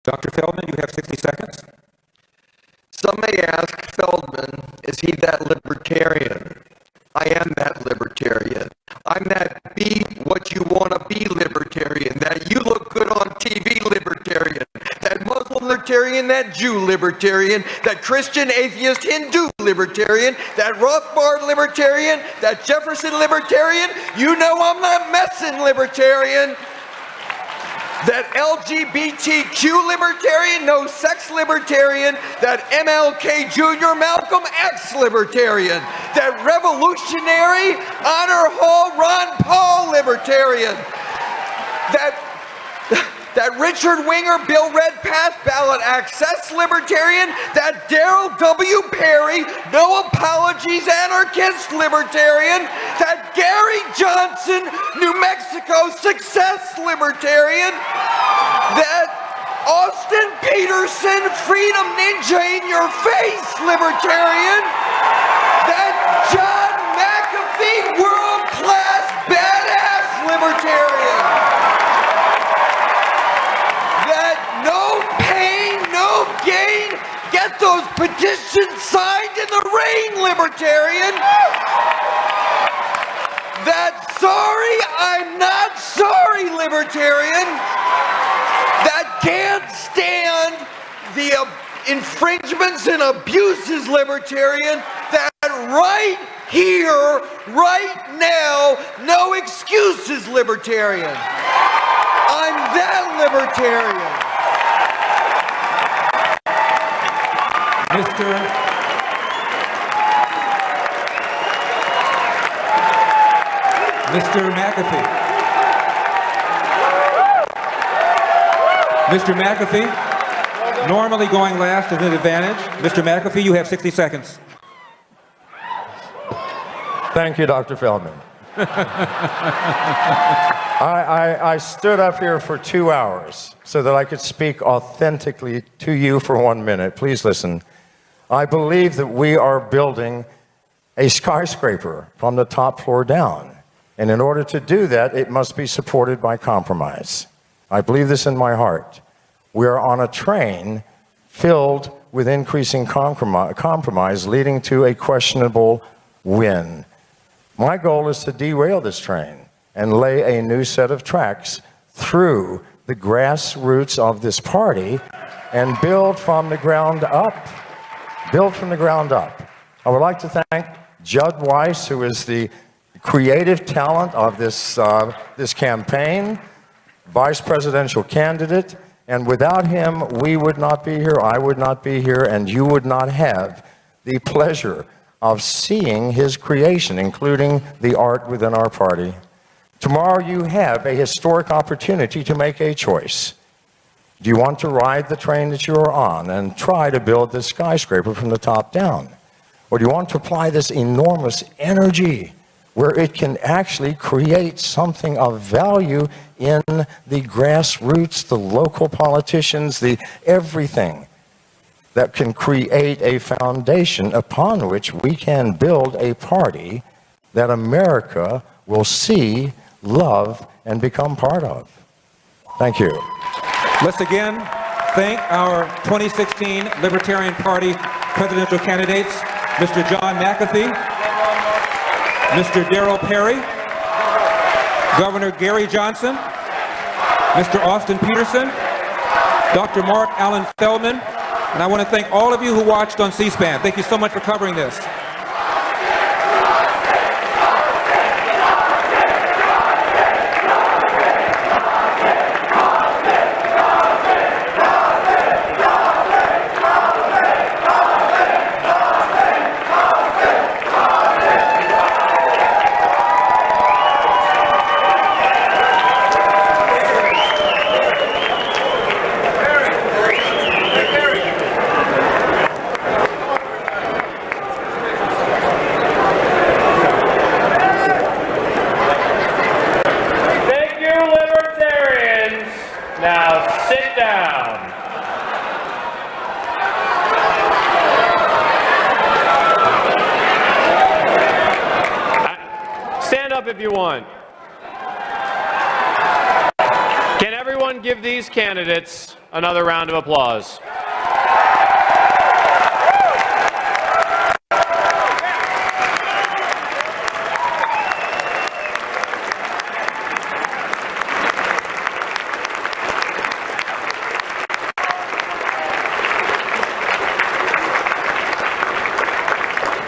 Dr. Feldman, you have 60 seconds. Some may ask Feldman, is he that libertarian? I am that libertarian. I'm that be what you want to be libertarian, that you look good on TV libertarian, that Muslim libertarian, that Jew libertarian, that Christian, atheist, Hindu libertarian, that Rothbard libertarian, that Jefferson libertarian. You know I'm not messing libertarian. That LGBTQ libertarian, no sex libertarian, that MLK Jr. Malcolm X libertarian, that revolutionary honor hall Ron Paul libertarian, that Richard Winger Bill Redpath ballot access libertarian, that Daryl W. Perry no apologies anarchist libertarian, that Gary Johnson New Mexico success libertarian, that Austin Peterson freedom ninja in your face libertarian, that John McAfee world class badass libertarian. No pain, no gain. Get those petitions signed in the rain, libertarian. That sorry, I'm not sorry, libertarian. That can't stand the infringements and abuses, libertarian. That right here, right now, no excuses, libertarian. I'm that libertarian. Mr. McAfee. Mr. McAfee, normally going last is an advantage. Mr. McAfee, you have 60 seconds. Thank you, Dr. Feldman. I stood up here for 2 hours so that I could speak authentically to you for 1 minute. Please listen. I believe that we are building a skyscraper from the top floor down. And in order to do that, it must be supported by compromise. I believe this in my heart. We are on a train filled with increasing compromise, leading to a questionable win. My goal is to derail this train and lay a new set of tracks through the grassroots of this party and build from the ground up. Build from the ground up. I would like to thank Judd Weiss, who is the creative talent of this campaign, vice presidential candidate, and without him, we would not be here, I would not be here, and you would not have the pleasure of seeing his creation, including the art within our party. Tomorrow you have a historic opportunity to make a choice. Do you want to ride the train that you are on and try to build this skyscraper from the top down? Or do you want to apply this enormous energy where it can actually create something of value in the grassroots, the local politicians, the everything that can create a foundation upon which we can build a party that America will see, love, and become part of? Thank you. Let's again thank our 2016 Libertarian Party presidential candidates, Mr. John McAfee, Mr. Daryl Perry, Governor Gary Johnson, Mr. Austin Peterson, Dr. Mark Allen Feldman, and I want to thank all of you who watched on C-SPAN. Thank you so much for covering this. If you want. Can everyone give these candidates another round of applause.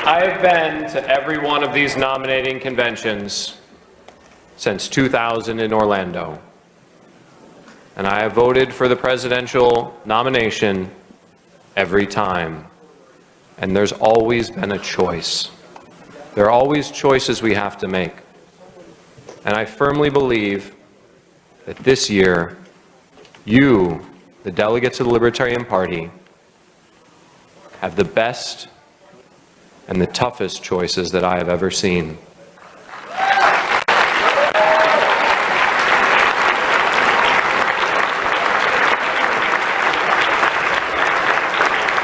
I have been to every one of these nominating conventions since 2000 in Orlando. And I have voted for the presidential nomination every time. And there's always been a choice. There are always choices we have to make. And I firmly believe that this year, you, the delegates of the Libertarian Party, have the best and the toughest choices that I have ever seen.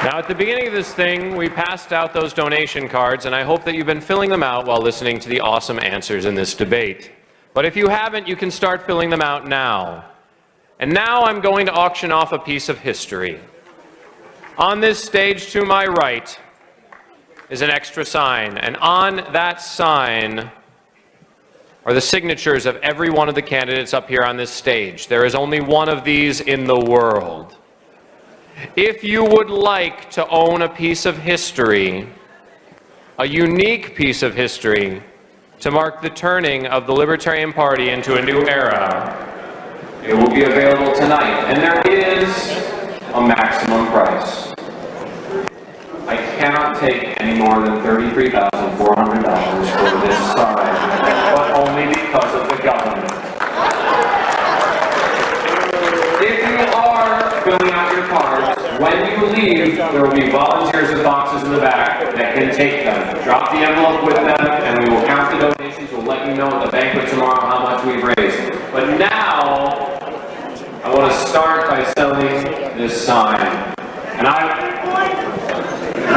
Now, at the beginning of this thing, we passed out those donation cards, and I hope that you've been filling them out while listening to the awesome answers in this debate. But if you haven't, you can start filling them out now. And now I'm going to auction off a piece of history. On this stage to my right is an extra sign, and on that sign are the signatures of every one of the candidates up here on this stage. There is only one of these in the world. If you would like to own a piece of history, a unique piece of history, to mark the turning of the Libertarian Party into a new era, it will be available tonight, and there is a maximum price. I cannot take any more than $33,400 for this sign, but only because of the government. If you are filling out your cards, when you leave, there will be volunteers with boxes in the back that can take them. Drop the envelope with them, and we will count the donations. We'll let you know at the banquet tomorrow how much we've raised. But now, I want to start by selling this sign. And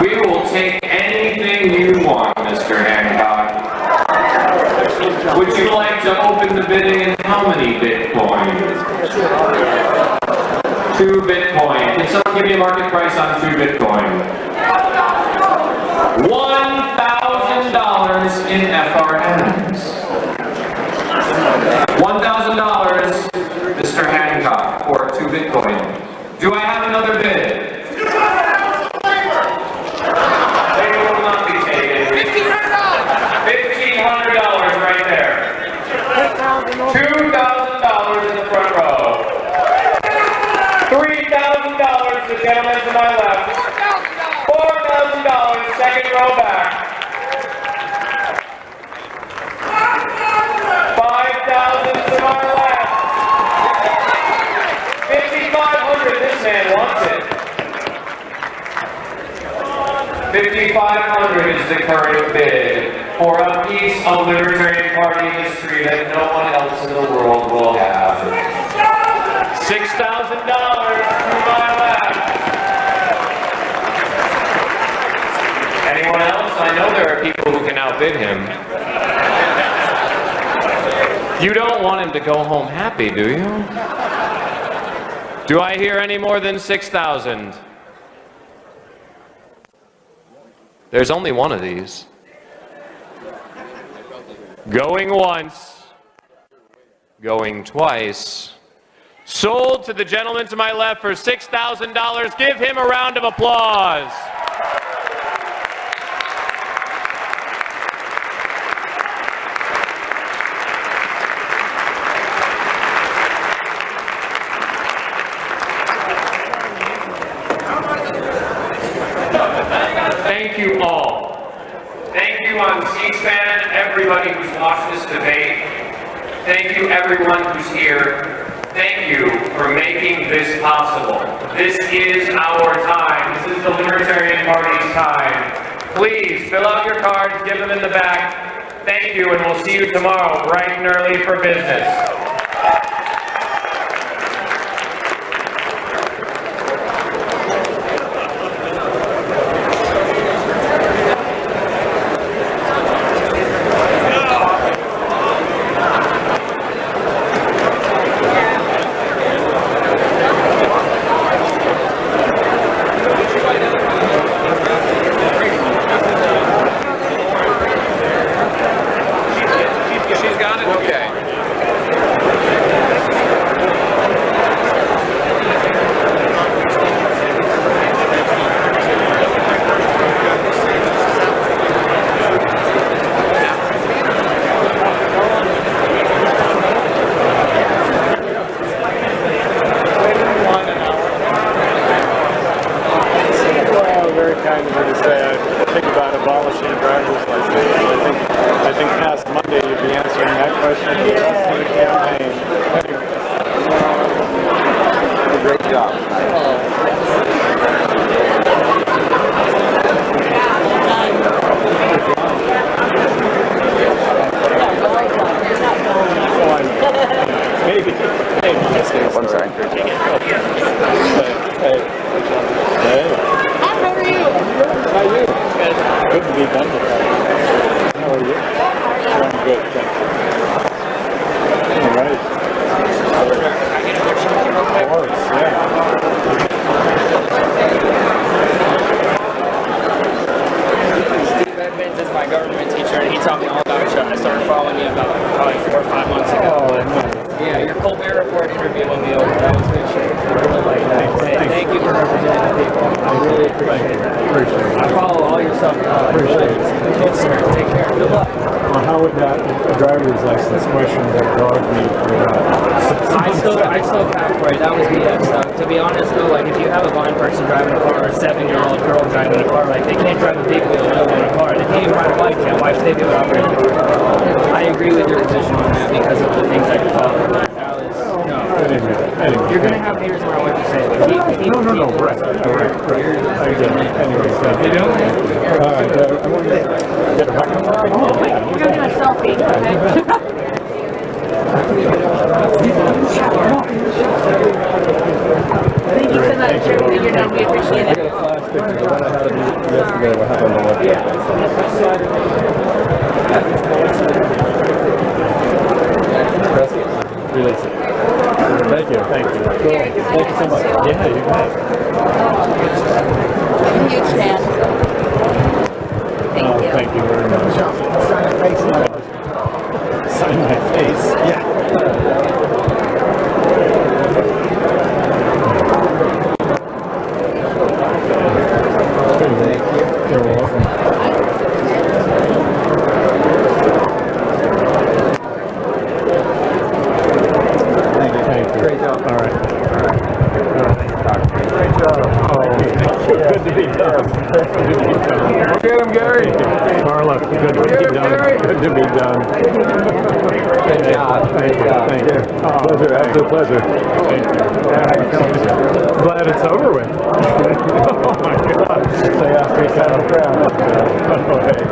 we will take anything you want, Mr. Hancock. Would you like to open the bidding in how many Bitcoin? 2 Bitcoin. Can someone give me a market price on 2 Bitcoin? $1,000 in FRNs. $1,000, Mr. Hancock, for 2 Bitcoin. Do I have another bid? $1,500 right there. $2,000 in the front row. $3,000, the gentleman to my left. $4,000, second row back. $5,000 to my left. $5,500, this man wants it. $5,500 is the current bid for a piece of Libertarian Party history that no one else in the world will have. $6,000 to my left. Anyone else? I know there are people who can outbid him. You don't want him to go home happy, do you? Do I hear any more than 6,000? There's only one of these. Going once, going twice. Sold to the gentleman to my left for $6,000. Give him a round of applause. Thank you all. Thank you on C-SPAN, everybody who's watched this debate. Thank you everyone who's here. Thank you for making this possible. This is our time. This is the Libertarian Party's time. Please fill out your cards, give them in the back. Thank you, and we'll see you tomorrow bright and early for business. Maybe. I'm sorry. Hey. Hi, how are you? How are you? Good to be done with that. How are you? I'm good, thank you. All right. Of course, yeah. Steve Edmonds is my government teacher, and he taught me all about you. I started following you about probably 4 or 5 months ago. Oh, But nice. yeah, your Colbert Report interview won me over. That was good shit. I really like that. Thank you for representing the people. I really appreciate that. Appreciate it. I follow all your stuff. Appreciate it. Yes, sir. Take care. Good luck. Well, how would that driver's license question that dog me for I still cap for it. That was BS stuff. To be honest though, like if you have a blind person driving a car or a 7-year-old girl driving a car, like they can't drive a big wheel in a car. They can't even ride a bike yet. Why should they be able to operate a car? I agree with your position on that because of the things I can follow. Anyway. You're gonna have haters no matter what you say. But No, right. I get it. Anyways, thank you. All right, I want to get a back. We're gonna do a selfie. Thank you so much for everything you're doing. We appreciate it. I got a flash picture that I had yesterday. What happened on the website? Press it. Release it. Thank you. Cool. Thank you so much. Yeah, you bet. Huge fan. Thank you very much. Sign my face. Yeah. You're welcome. Thank you. Great job. All right. Great job. Oh, good to be done. Get him, Gary. Carla, good to be done. Good to be done. Good job. Thank you. Pleasure. Absolute pleasure. Thank you. Glad it's over with. Oh my God. Say after you sat on the ground. Oh, hey.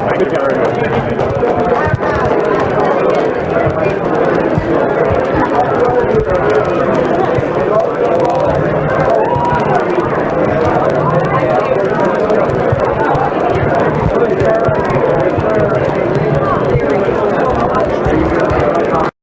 Thank you very much.